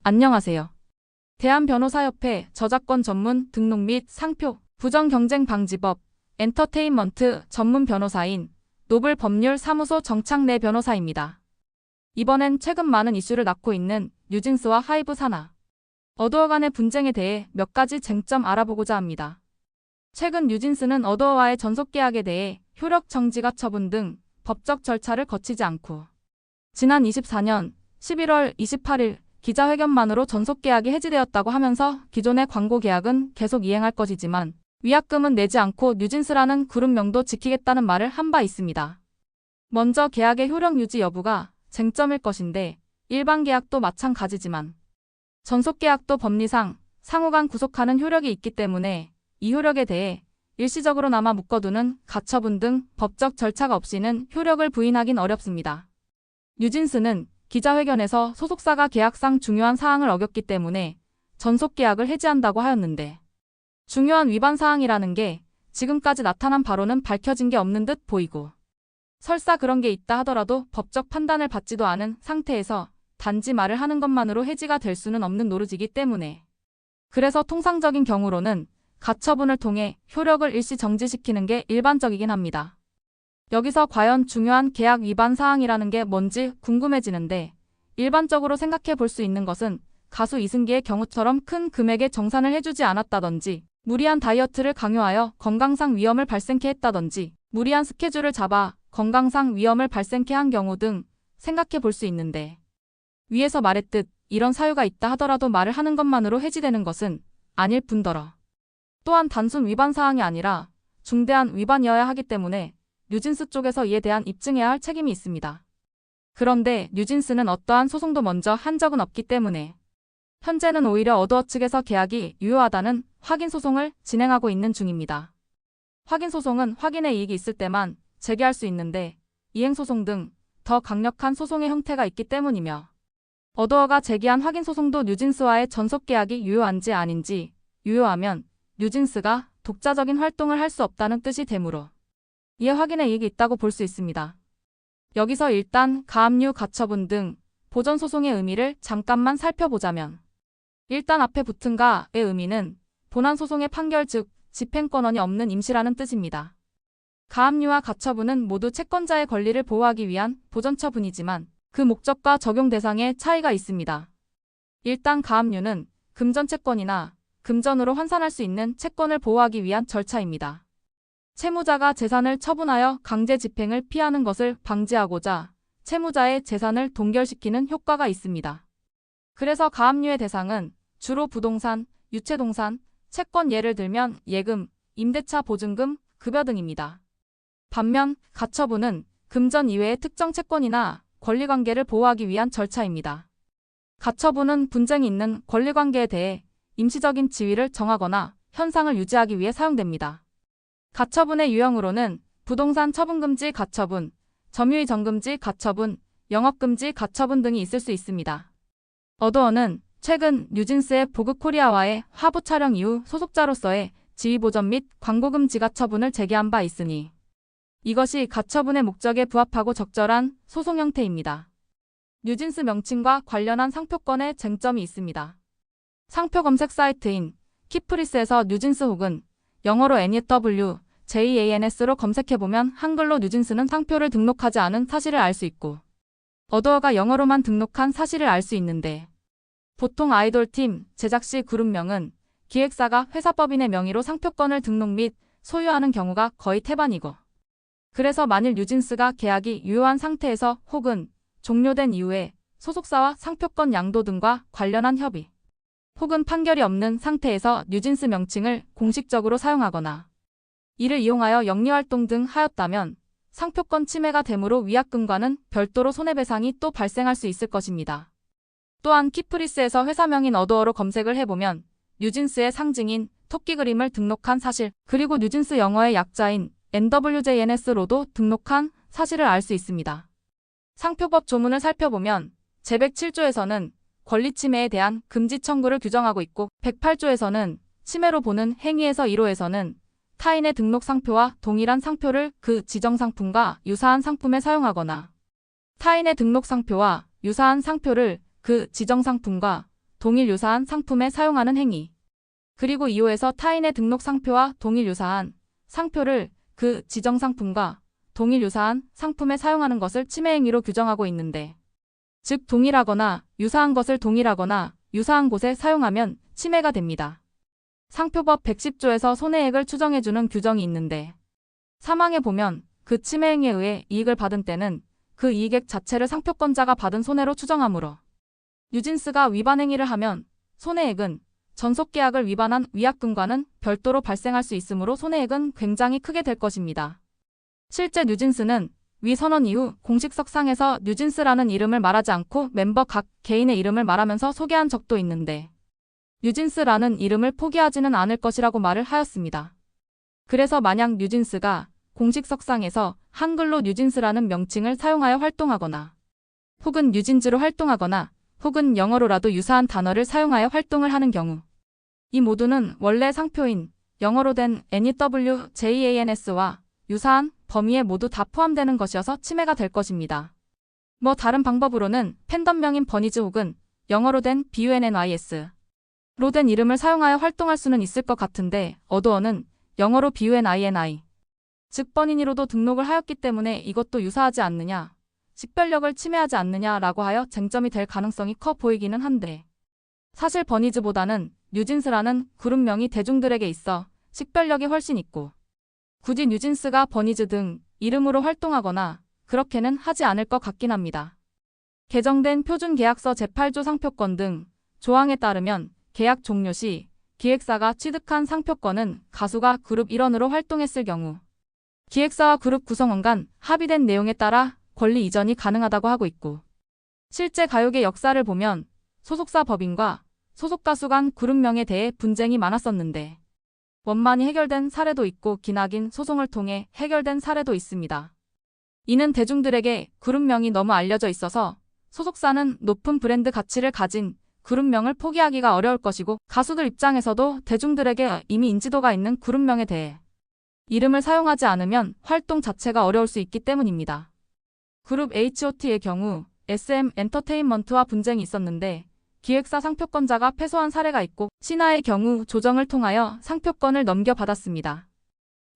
안녕하세요. 대한변호사협회 저작권 전문 등록 및 상표, 부정경쟁방지법, 엔터테인먼트 전문 변호사인 노블 법률 사무소 정창래 변호사입니다. 이번엔 최근 많은 이슈를 낳고 있는 뉴진스와 하이브 산하, 어도어 간의 분쟁에 대해 몇 가지 쟁점 알아보고자 합니다. 최근 뉴진스는 어도어와의 전속계약에 대해 효력 정지가 처분 등 법적 절차를 거치지 않고 지난 24년 11월 28일 기자회견만으로 전속계약이 해지되었다고 하면서 기존의 광고 계약은 계속 이행할 것이지만 위약금은 내지 않고 뉴진스라는 그룹명도 지키겠다는 말을 한 바 있습니다. 먼저 계약의 효력 유지 여부가 쟁점일 것인데 일반 계약도 마찬가지지만 전속계약도 법리상 상호간 구속하는 효력이 있기 때문에 이 효력에 대해 일시적으로나마 묶어두는 가처분 등 법적 절차가 없이는 효력을 부인하긴 어렵습니다. 뉴진스는 기자회견에서 소속사가 계약상 중요한 사항을 어겼기 때문에 전속계약을 해지한다고 하였는데 중요한 위반 사항이라는 게 지금까지 나타난 바로는 밝혀진 게 없는 듯 보이고 설사 그런 게 있다 하더라도 법적 판단을 받지도 않은 상태에서 단지 말을 하는 것만으로 해지가 될 수는 없는 노릇이기 때문에 그래서 통상적인 경우로는 가처분을 통해 효력을 일시 정지시키는 게 일반적이긴 합니다. 여기서 과연 중요한 계약 위반 사항이라는 게 뭔지 궁금해지는데 일반적으로 생각해 볼 수 있는 것은 가수 이승기의 경우처럼 큰 금액의 정산을 해주지 않았다든지 무리한 다이어트를 강요하여 건강상 위험을 발생케 했다든지 무리한 스케줄을 잡아 건강상 위험을 발생케 한 경우 등 생각해 볼 수 있는데 위에서 말했듯 이런 사유가 있다 하더라도 말을 하는 것만으로 해지되는 것은 아닐 뿐더러 또한 단순 위반 사항이 아니라 중대한 위반이어야 하기 때문에 뉴진스 쪽에서 이에 대한 입증해야 할 책임이 있습니다. 그런데 뉴진스는 어떠한 소송도 먼저 한 적은 없기 때문에 현재는 오히려 어도어 측에서 계약이 유효하다는 확인 소송을 진행하고 있는 중입니다. 확인 소송은 확인의 이익이 있을 때만 제기할 수 있는데 이행 소송 등 더 강력한 소송의 형태가 있기 때문이며 어도어가 제기한 확인 소송도 뉴진스와의 전속 계약이 유효한지 아닌지 유효하면 뉴진스가 독자적인 활동을 할 수 없다는 뜻이 되므로 이에 확인의 이익이 있다고 볼 수 있습니다. 여기서 일단 가압류 가처분 등 보전 소송의 의미를 잠깐만 살펴보자면 일단 앞에 붙은 가의 의미는 본안 소송의 판결 즉 집행권원이 없는 임시라는 뜻입니다. 가압류와 가처분은 모두 채권자의 권리를 보호하기 위한 보전 처분이지만 그 목적과 적용 대상에 차이가 있습니다. 일단 가압류는 금전 채권이나 금전으로 환산할 수 있는 채권을 보호하기 위한 절차입니다. 채무자가 재산을 처분하여 강제 집행을 피하는 것을 방지하고자 채무자의 재산을 동결시키는 효과가 있습니다. 그래서 가압류의 대상은 주로 부동산, 유체동산, 채권 예를 들면 예금, 임대차 보증금, 급여 등입니다. 반면 가처분은 금전 이외의 특정 채권이나 권리관계를 보호하기 위한 절차입니다. 가처분은 분쟁이 있는 권리관계에 대해 임시적인 지위를 정하거나 현상을 유지하기 위해 사용됩니다. 가처분의 유형으로는 부동산 처분금지 가처분, 점유의 정금지 가처분, 영업금지 가처분 등이 있을 수 있습니다. 어도어는 최근 뉴진스의 보그코리아와의 화보 촬영 이후 소속자로서의 지위보전 및 광고금지 가처분을 제기한 바 있으니 이것이 가처분의 목적에 부합하고 적절한 소송 형태입니다. 뉴진스 명칭과 관련한 상표권에 쟁점이 있습니다. 상표 검색 사이트인 키프리스에서 뉴진스 혹은 영어로 NEW.JANS로 검색해보면 한글로 뉴진스는 상표를 등록하지 않은 사실을 알 수 있고 어도어가 영어로만 등록한 사실을 알 수 있는데 보통 아이돌팀, 제작시 그룹명은 기획사가 회사법인의 명의로 상표권을 등록 및 소유하는 경우가 거의 태반이고 그래서 만일 뉴진스가 계약이 유효한 상태에서 혹은 종료된 이후에 소속사와 상표권 양도 등과 관련한 협의 혹은 판결이 없는 상태에서 뉴진스 명칭을 공식적으로 사용하거나 이를 이용하여 영리활동 등 하였다면 상표권 침해가 되므로 위약금과는 별도로 손해배상이 또 발생할 수 있을 것입니다. 또한 키프리스에서 회사명인 어도어로 검색을 해보면 뉴진스의 상징인 토끼 그림을 등록한 사실 그리고 뉴진스 영어의 약자인 NWJNS로도 등록한 사실을 알 수 있습니다. 상표법 조문을 살펴보면 제107조에서는 권리침해에 대한 금지 청구를 규정하고 있고 108조에서는 침해로 보는 행위에서 1호에서는 타인의 등록 상표와 동일한 상표를 그 지정 상품과 유사한 상품에 사용하거나 타인의 등록 상표와 유사한 상표를 그 지정 상품과 동일 유사한 상품에 사용하는 행위. 그리고 2호에서 타인의 등록 상표와 동일 유사한 상표를 그 지정 상품과 동일 유사한 상품에 사용하는 것을 침해 행위로 규정하고 있는데, 즉 동일하거나 유사한 것을 동일하거나 유사한 곳에 사용하면 침해가 됩니다. 상표법 110조에서 손해액을 추정해주는 규정이 있는데, 사망에 보면 그 침해 행위에 의해 이익을 받은 때는 그 이익액 자체를 상표권자가 받은 손해로 추정하므로, 뉴진스가 위반 행위를 하면 손해액은 전속계약을 위반한 위약금과는 별도로 발생할 수 있으므로 손해액은 굉장히 크게 될 것입니다. 실제 뉴진스는 위 선언 이후 공식석상에서 뉴진스라는 이름을 말하지 않고 멤버 각 개인의 이름을 말하면서 소개한 적도 있는데, 뉴진스라는 이름을 포기하지는 않을 것이라고 말을 하였습니다. 그래서 만약 뉴진스가 공식석상에서 한글로 뉴진스라는 명칭을 사용하여 활동하거나 혹은 뉴진즈로 활동하거나 혹은 영어로라도 유사한 단어를 사용하여 활동을 하는 경우, 이 모두는 원래 상표인 영어로 된 NEWJANS와 유사한 범위에 모두 다 포함되는 것이어서 침해가 될 것입니다. 다른 방법으로는 팬덤명인 버니즈 혹은 영어로 된 BUNNYS로 된 이름을 사용하여 활동할 수는 있을 것 같은데, 어도어는 영어로 BUNINI, 즉 버니니로도 등록을 하였기 때문에 이것도 유사하지 않느냐, 식별력을 침해하지 않느냐라고 하여 쟁점이 될 가능성이 커 보이기는 한데, 사실 버니즈보다는 뉴진스라는 그룹명이 대중들에게 있어 식별력이 훨씬 있고, 굳이 뉴진스가 버니즈 등 이름으로 활동하거나 그렇게는 하지 않을 것 같긴 합니다. 개정된 표준계약서 제8조 상표권 등 조항에 따르면 계약 종료 시 기획사가 취득한 상표권은 가수가 그룹 일원으로 활동했을 경우 기획사와 그룹 구성원 간 합의된 내용에 따라 권리 이전이 가능하다고 하고 있고, 실제 가요계 역사를 보면 소속사 법인과 소속 가수 간 그룹명에 대해 분쟁이 많았었는데 원만히 해결된 사례도 있고 기나긴 소송을 통해 해결된 사례도 있습니다. 이는 대중들에게 그룹명이 너무 알려져 있어서 소속사는 높은 브랜드 가치를 가진 그룹명을 포기하기가 어려울 것이고, 가수들 입장에서도 대중들에게 이미 인지도가 있는 그룹명에 대해 이름을 사용하지 않으면 활동 자체가 어려울 수 있기 때문입니다. 그룹 H.O.T의 경우 SM 엔터테인먼트와 분쟁이 있었는데 기획사 상표권자가 패소한 사례가 있고, 신화의 경우 조정을 통하여 상표권을 넘겨받았습니다.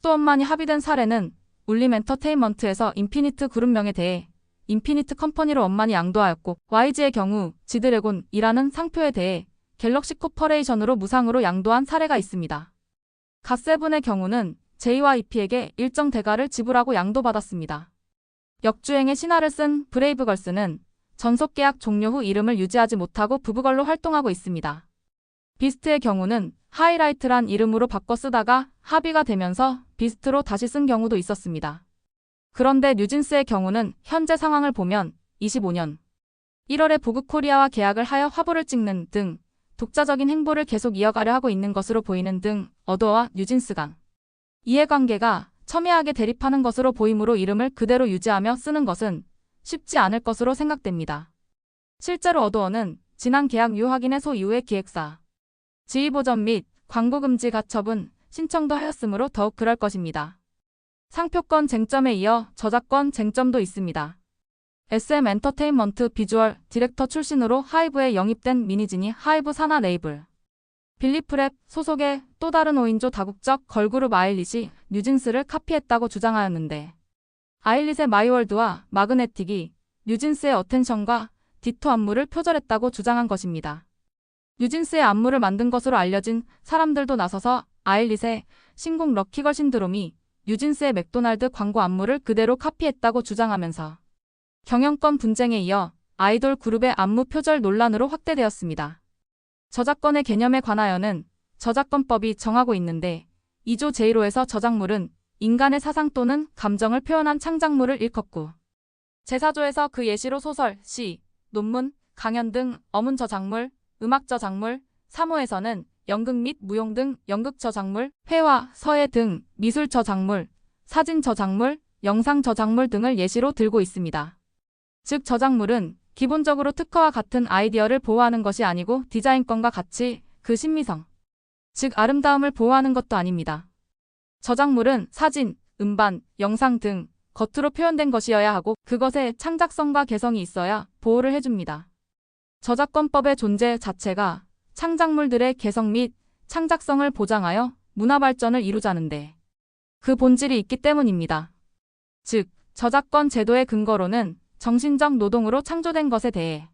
또 원만히 합의된 사례는 울림 엔터테인먼트에서 인피니트 그룹명에 대해 인피니트 컴퍼니로 원만히 양도하였고, YG의 경우 지드래곤이라는 상표에 대해 갤럭시 코퍼레이션으로 무상으로 양도한 사례가 있습니다. 갓세븐의 경우는 JYP에게 일정 대가를 지불하고 양도받았습니다. 역주행의 신화를 쓴 브레이브걸스는 전속계약 종료 후 이름을 유지하지 못하고 부부걸로 활동하고 있습니다. 비스트의 경우는 하이라이트란 이름으로 바꿔 쓰다가 합의가 되면서 비스트로 다시 쓴 경우도 있었습니다. 그런데 뉴진스의 경우는 현재 상황을 보면 25년 1월에 보그코리아와 계약을 하여 화보를 찍는 등 독자적인 행보를 계속 이어가려 하고 있는 것으로 보이는 등 어도어와 뉴진스 간 이해관계가 첨예하게 대립하는 것으로 보이므로 이름을 그대로 유지하며 쓰는 것은 쉽지 않을 것으로 생각됩니다. 실제로 어도어는 지난 계약 유효확인 해소 이후에 기획사 지휘보전 및 광고금지 가처분 신청도 하였으므로 더욱 그럴 것입니다. 상표권 쟁점에 이어 저작권 쟁점도 있습니다. SM 엔터테인먼트 비주얼 디렉터 출신으로 하이브에 영입된 미니진이 하이브 산하 레이블 빌리프랩 소속의 또 다른 5인조 다국적 걸그룹 아일릿이 뉴진스를 카피했다고 주장하였는데, 아일릿의 마이월드와 마그네틱이 뉴진스의 어텐션과 디토 안무를 표절했다고 주장한 것입니다. 뉴진스의 안무를 만든 것으로 알려진 사람들도 나서서 아일릿의 신곡 럭키걸 신드롬이 뉴진스의 맥도날드 광고 안무를 그대로 카피했다고 주장하면서 경영권 분쟁에 이어 아이돌 그룹의 안무 표절 논란으로 확대되었습니다. 저작권의 개념에 관하여는 저작권법이 정하고 있는데 2조 제1호에서 저작물은 인간의 사상 또는 감정을 표현한 창작물을 일컫고, 제4조에서 그 예시로 소설, 시, 논문, 강연 등 어문 저작물, 음악 저작물, 3호에서는 연극 및 무용 등 연극 저작물, 회화, 서예 등 미술 저작물, 사진 저작물, 영상 저작물 등을 예시로 들고 있습니다. 즉 저작물은 기본적으로 특허와 같은 아이디어를 보호하는 것이 아니고 디자인권과 같이 그 신미성, 즉 아름다움을 보호하는 것도 아닙니다. 저작물은 사진, 음반, 영상 등 겉으로 표현된 것이어야 하고 그것에 창작성과 개성이 있어야 보호를 해줍니다. 저작권법의 존재 자체가 창작물들의 개성 및 창작성을 보장하여 문화 발전을 이루자는데 그 본질이 있기 때문입니다. 즉, 저작권 제도의 근거로는 정신적 노동으로 창조된 것에 대해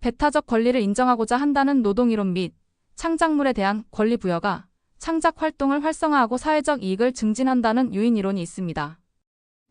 배타적 권리를 인정하고자 한다는 노동이론 및 창작물에 대한 권리 부여가 창작 활동을 활성화하고 사회적 이익을 증진한다는 유인이론이 있습니다.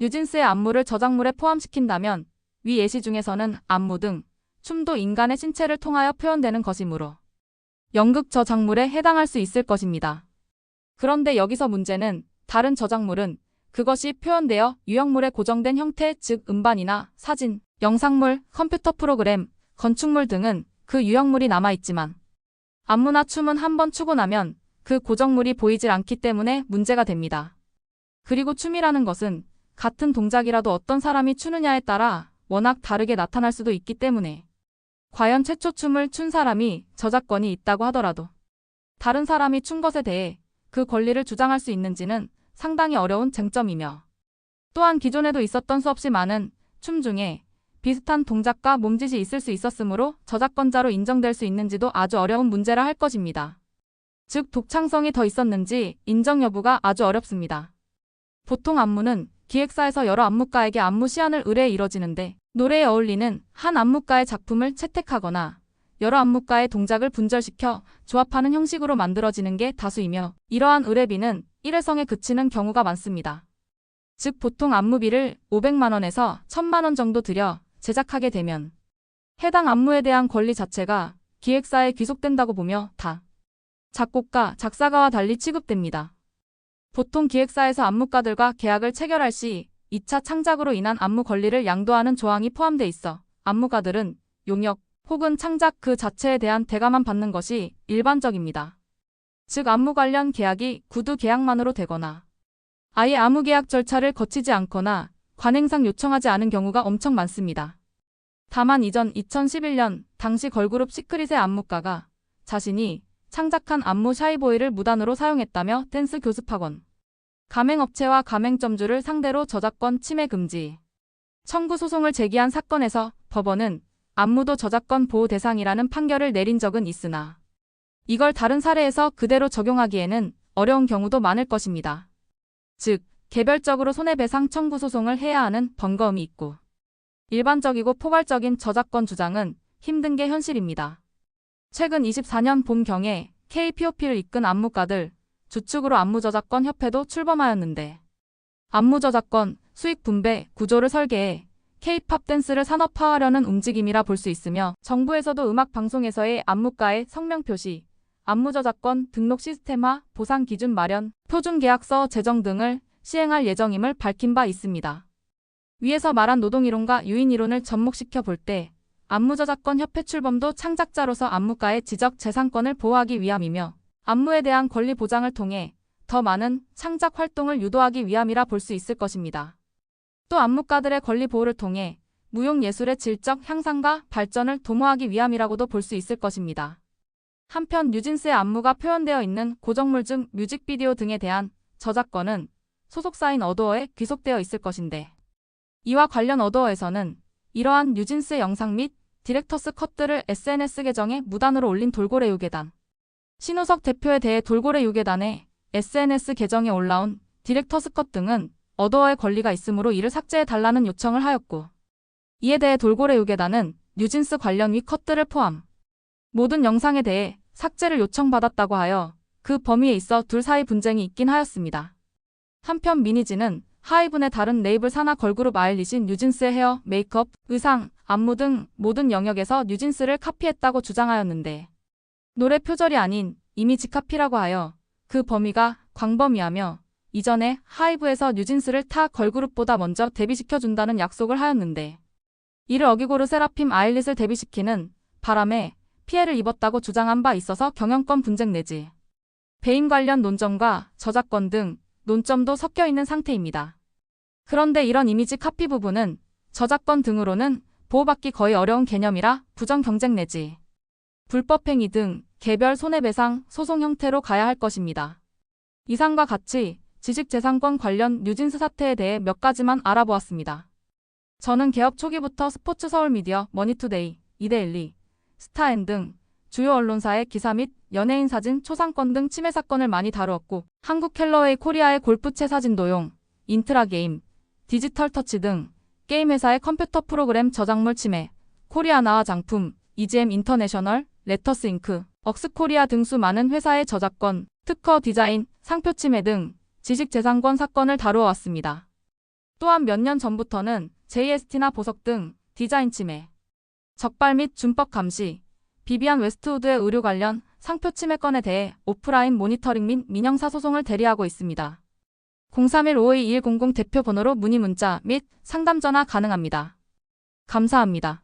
뉴진스의 안무를 저작물에 포함시킨다면 위 예시 중에서는 안무 등 춤도 인간의 신체를 통하여 표현되는 것이므로 연극 저작물에 해당할 수 있을 것입니다. 그런데 여기서 문제는 다른 저작물은 그것이 표현되어 유형물의 고정된 형태, 즉 음반이나 사진, 영상물, 컴퓨터 프로그램, 건축물 등은 그 유형물이 남아있지만 안무나 춤은 한번 추고 나면 그 고정물이 보이질 않기 때문에 문제가 됩니다. 그리고 춤이라는 것은 같은 동작이라도 어떤 사람이 추느냐에 따라 워낙 다르게 나타날 수도 있기 때문에 과연 최초 춤을 춘 사람이 저작권이 있다고 하더라도 다른 사람이 춘 것에 대해 그 권리를 주장할 수 있는지는 상당히 어려운 쟁점이며 또한 기존에도 있었던 수없이 많은 춤 중에 비슷한 동작과 몸짓이 있을 수 있었으므로 저작권자로 인정될 수 있는지도 아주 어려운 문제라 할 것입니다. 즉 독창성이 더 있었는지 인정 여부가 아주 어렵습니다. 보통 안무는 기획사에서 여러 안무가에게 안무 시안을 의뢰해 이뤄지는데 노래에 어울리는 한 안무가의 작품을 채택하거나 여러 안무가의 동작을 분절시켜 조합하는 형식으로 만들어지는 게 다수이며 이러한 의뢰비는 일회성에 그치는 경우가 많습니다. 즉 보통 안무비를 500만 원에서 1000만 원 정도 들여 제작하게 되면 해당 안무에 대한 권리 자체가 기획사에 귀속된다고 보며 다 작곡가, 작사가와 달리 취급됩니다. 보통 기획사에서 안무가들과 계약을 체결할 시 2차 창작으로 인한 안무 권리를 양도하는 조항이 포함돼 있어 안무가들은 용역 혹은 창작 그 자체에 대한 대가만 받는 것이 일반적입니다. 즉 안무 관련 계약이 구두 계약만으로 되거나 아예 아무 계약 절차를 거치지 않거나 관행상 요청하지 않은 경우가 엄청 많습니다. 다만 이전 2011년 당시 걸그룹 시크릿의 안무가가 자신이 창작한 안무 샤이보이를 무단으로 사용했다며 댄스 교습학원, 가맹업체와 가맹점주를 상대로 저작권 침해 금지 청구 소송을 제기한 사건에서 법원은 안무도 저작권 보호 대상이라는 판결을 내린 적은 있으나 이걸 다른 사례에서 그대로 적용하기에는 어려운 경우도 많을 것입니다. 즉, 개별적으로 손해배상 청구 소송을 해야 하는 번거움이 있고 일반적이고 포괄적인 저작권 주장은 힘든 게 현실입니다. 최근 24년 봄경에 K-POP를 이끈 안무가들 주축으로 안무저작권 협회도 출범하였는데 안무저작권 수익 분배 구조를 설계해 K-팝 댄스를 산업화하려는 움직임이라 볼 수 있으며 정부에서도 음악방송에서의 안무가의 성명 표시, 안무저작권 등록 시스템화, 보상 기준 마련, 표준계약서 제정 등을 시행할 예정임을 밝힌 바 있습니다. 위에서 말한 노동이론과 유인이론을 접목시켜 볼 때 안무저작권협회 출범도 창작자로서 안무가의 지적 재산권을 보호하기 위함이며 안무에 대한 권리 보장을 통해 더 많은 창작 활동을 유도하기 위함이라 볼 수 있을 것입니다. 또 안무가들의 권리 보호를 통해 무용예술의 질적 향상과 발전을 도모하기 위함이라고도 볼 수 있을 것입니다. 한편 뉴진스의 안무가 표현되어 있는 고정물 중 뮤직비디오 등에 대한 저작권은 소속사인 어도어에 귀속되어 있을 것인데 이와 관련 어도어에서는 이러한 뉴진스의 영상 및 디렉터스 컷들을 SNS 계정에 무단으로 올린 돌고래 유괴단 신우석 대표에 대해 돌고래 유괴단의 SNS 계정에 올라온 디렉터스 컷 등은 어도어의 권리가 있으므로 이를 삭제해달라는 요청을 하였고 이에 대해 돌고래 유괴단은 뉴진스 관련 위 컷들을 포함 모든 영상에 대해 삭제를 요청받았다고 하여 그 범위에 있어 둘 사이 분쟁이 있긴 하였습니다. 한편 미니지는 하이븐의 다른 레이블 산하 걸그룹 아일리신 뉴진스의 헤어, 메이크업, 의상, 안무 등 모든 영역에서 뉴진스를 카피했다고 주장하였는데 노래 표절이 아닌 이미지 카피라고 하여 그 범위가 광범위하며 이전에 하이브에서 뉴진스를 타 걸그룹보다 먼저 데뷔시켜준다는 약속을 하였는데 이를 어기고 르세라핌 아일릿을 데뷔시키는 바람에 피해를 입었다고 주장한 바 있어서 경영권 분쟁 내지 배임 관련 논점과 저작권 등 논점도 섞여 있는 상태입니다. 그런데 이런 이미지 카피 부분은 저작권 등으로는 보호받기 거의 어려운 개념이라 부정 경쟁 내지 불법행위 등 개별 손해배상 소송 형태로 가야 할 것입니다. 이상과 같이 지식재산권 관련 뉴진스 사태에 대해 몇 가지만 알아보았습니다. 저는 개업 초기부터 스포츠 서울미디어, 머니투데이, 이데일리, 스타N 등 주요 언론사의 기사 및 연예인 사진, 초상권 등 침해 사건을 많이 다루었고 한국갤러웨이 코리아의 골프채 사진 도용, 인트라게임, 디지털 터치 등 게임 회사의 컴퓨터 프로그램 저작물 침해, 코리아나와 장품, EGM 인터내셔널, 레터스 잉크, 억스코리아 등 수많은 회사의 저작권, 특허 디자인, 상표 침해 등 지식재산권 사건을 다루어 왔습니다. 또한 몇 년 전부터는 JST나 보석 등 디자인 침해, 적발 및 준법 감시, 비비안 웨스트우드의 의류 관련 상표 침해 건에 대해 오프라인 모니터링 및 민형사 소송을 대리하고 있습니다. 031-522-2100 대표 번호로 문의 문자 및 상담 전화 가능합니다. 감사합니다.